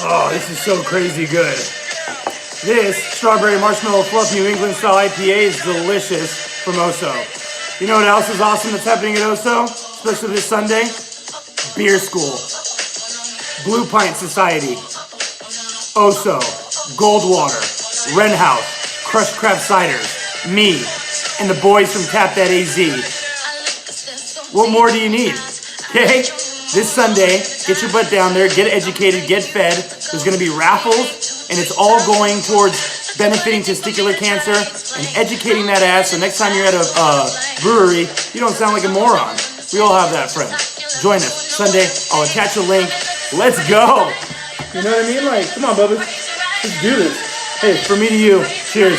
Oh, this is so crazy good. This strawberry marshmallow fluff New England style IPA is delicious from OHSO. You know what else is awesome that's happening at OHSO, especially this Sunday? Beer School, Blue Pint Society, OHSO, Goldwater, Wren House, Crushed Crab Ciders, me, and the boys from Tap That AZ. What more do you need? Okay? This Sunday, get your butt down there, get educated, get fed. There's going to be raffles, and it's all going towards benefiting testicular cancer and educating that ass. So next time you're at a brewery, you don't sound like a moron. We all have that friend. Join us Sunday. I'll attach a link. Let's go. You know what I mean? Like, come on, Bubba. Let's do this. Hey, from me to you, cheers.